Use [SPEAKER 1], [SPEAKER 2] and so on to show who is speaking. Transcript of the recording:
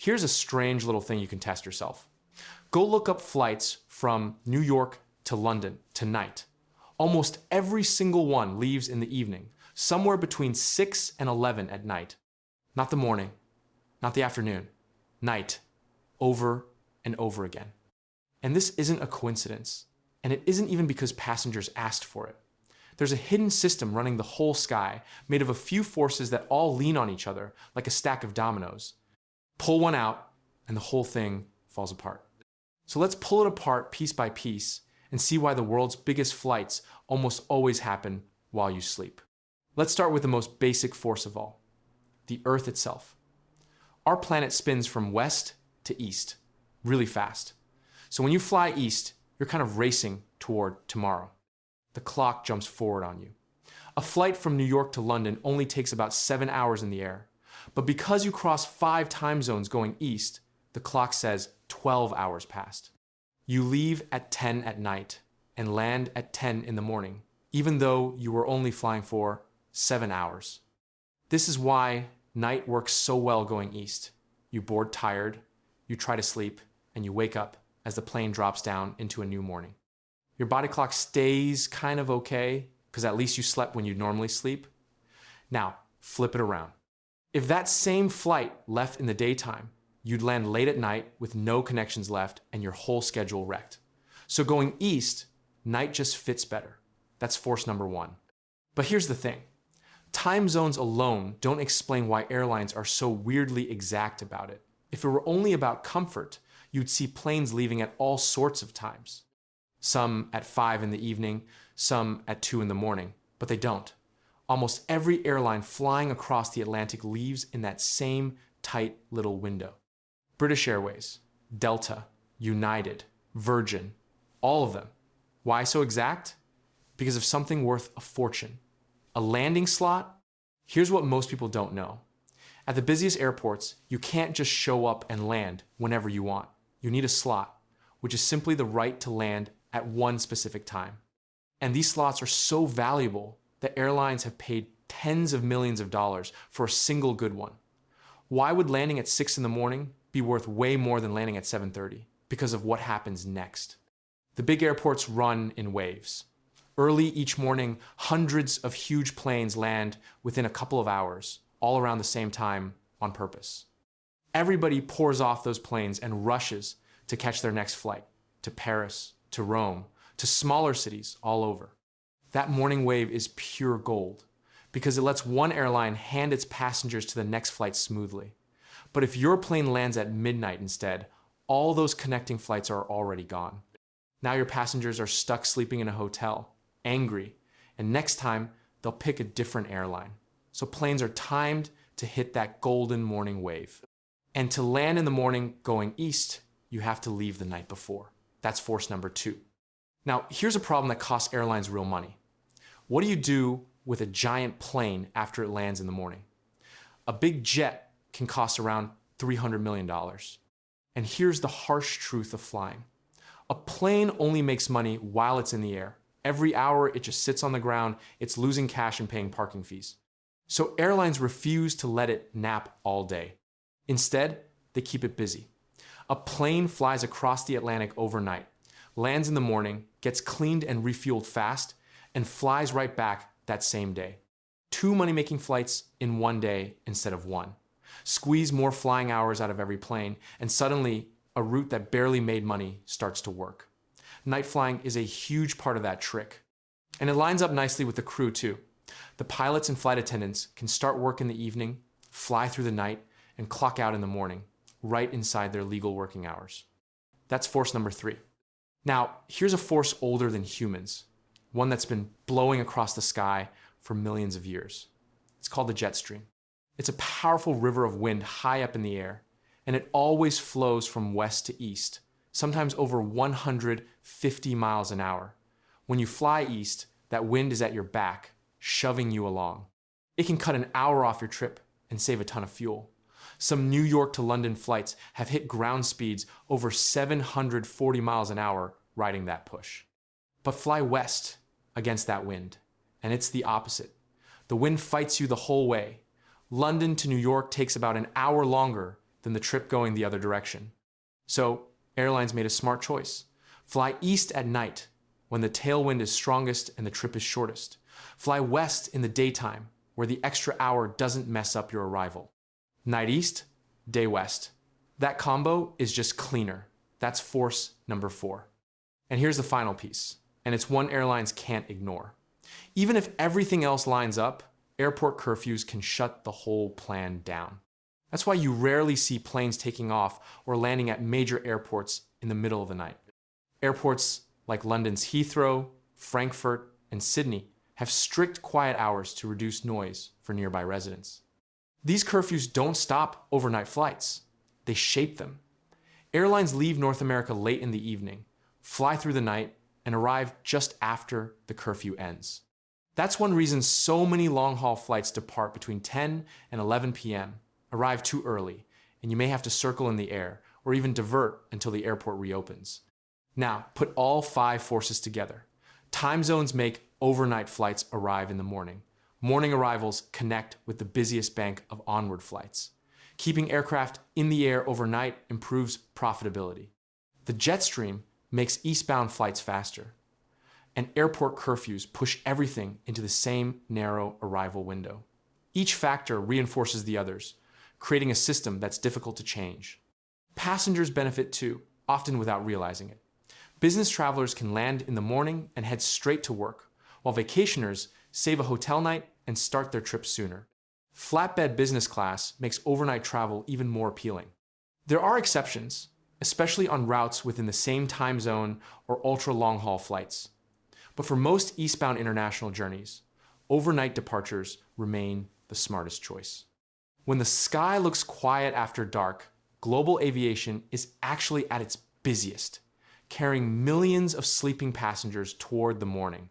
[SPEAKER 1] Here's a strange little thing you can test yourself. Go look up flights from New York to London tonight. Almost every single one leaves in the evening, somewhere between 6 and 11 at night. Not the morning, not the afternoon, night, over and over again. And this isn't a coincidence, and it isn't even because passengers asked for it. There's a hidden system running the whole sky, made of a few forces that all lean on each other like a stack of dominoes. Pull one out, and the whole thing falls apart. So let's pull it apart piece by piece and see why the world's biggest flights almost always happen while you sleep. Let's start with the most basic force of all, the Earth itself. Our planet spins from west to east, really fast. So when you fly east, you're kind of racing toward tomorrow. The clock jumps forward on you. A flight from New York to London only takes about 7 hours in the air. But because you cross 5 time zones going east, the clock says 12 hours passed. You leave at 10 at night and land at 10 in the morning, even though you were only flying for 7 hours. This is why night works so well going east. You board tired, you try to sleep, and you wake up as the plane drops down into a new morning. Your body clock stays kind of okay, because at least you slept when you normally sleep. Now, flip it around. If that same flight left in the daytime, you'd land late at night with no connections left and your whole schedule wrecked. So going east, night just fits better. That's force number 1. But here's the thing. Time zones alone don't explain why airlines are so weirdly exact about it. If it were only about comfort, you'd see planes leaving at all sorts of times. Some at 5 in the evening, some at 2 in the morning, but they don't. Almost every airline flying across the Atlantic leaves in that same tight little window. British Airways, Delta, United, Virgin, all of them. Why so exact? Because of something worth a fortune. A landing slot? Here's what most people don't know. At the busiest airports, you can't just show up and land whenever you want. You need a slot, which is simply the right to land at one specific time. And these slots are so valuable that airlines have paid tens of millions of dollars for a single good one. Why would landing at 6 in the morning be worth way more than landing at 7:30? Because of what happens next. The big airports run in waves. Early each morning, hundreds of huge planes land within a couple of hours, all around the same time on purpose. Everybody pours off those planes and rushes to catch their next flight, to Paris, to Rome, to smaller cities all over. That morning wave is pure gold because it lets one airline hand its passengers to the next flight smoothly. But if your plane lands at midnight instead, all those connecting flights are already gone. Now your passengers are stuck sleeping in a hotel, angry, and next time they'll pick a different airline. So planes are timed to hit that golden morning wave. And to land in the morning going east, you have to leave the night before. That's force number 2. Now, here's a problem that costs airlines real money. What do you do with a giant plane after it lands in the morning? A big jet can cost around $300 million. And here's the harsh truth of flying. A plane only makes money while it's in the air. Every hour it just sits on the ground, it's losing cash and paying parking fees. So airlines refuse to let it nap all day. Instead, they keep it busy. A plane flies across the Atlantic overnight, lands in the morning, gets cleaned and refueled fast, and flies right back that same day. 2 money-making flights in one day instead of 1. Squeeze more flying hours out of every plane, and suddenly a route that barely made money starts to work. Night flying is a huge part of that trick. And it lines up nicely with the crew too. The pilots and flight attendants can start work in the evening, fly through the night, and clock out in the morning, right inside their legal working hours. That's force number 3. Now, here's a force older than humans, one that's been blowing across the sky for millions of years. It's called the jet stream. It's a powerful river of wind high up in the air, and it always flows from west to east, sometimes over 150 miles an hour. When you fly east, that wind is at your back, shoving you along. It can cut an hour off your trip and save a ton of fuel. Some New York to London flights have hit ground speeds over 740 miles an hour riding that push. But fly west against that wind, and it's the opposite. The wind fights you the whole way. London to New York takes about an hour longer than than the trip going the other direction. So, airlines made a smart choice. Fly east at night, when the tailwind is strongest and the trip is shortest. Fly west in the daytime, where the extra hour doesn't mess up your arrival. Night east, day west. That combo is just cleaner. That's force number 4. And here's the final piece, and it's one airlines can't ignore. Even if everything else lines up, airport curfews can shut the whole plan down. That's why you rarely see planes taking off or landing at major airports in the middle of the night. Airports like London's Heathrow, Frankfurt, and Sydney have strict quiet hours to reduce noise for nearby residents. These curfews don't stop overnight flights. They shape them. Airlines leave North America late in the evening, fly through the night, and arrive just after the curfew ends. That's one reason so many long-haul flights depart between 10 and 11 p.m., arrive too early, and you may have to circle in the air or even divert until the airport reopens. Now, put all 5 forces together. Time zones make overnight flights arrive in the morning. Morning arrivals connect with the busiest bank of onward flights. Keeping aircraft in the air overnight improves profitability. The jet stream makes eastbound flights faster. And airport curfews push everything into the same narrow arrival window. Each factor reinforces the others, creating a system that's difficult to change. Passengers benefit too, often without realizing it. Business travelers can land in the morning and head straight to work, while vacationers save a hotel night and start their trip sooner. Flatbed business class makes overnight travel even more appealing. There are exceptions, especially on routes within the same time zone or ultra-long-haul flights. But for most eastbound international journeys, overnight departures remain the smartest choice. When the sky looks quiet after dark, global aviation is actually at its busiest, carrying millions of sleeping passengers toward the morning,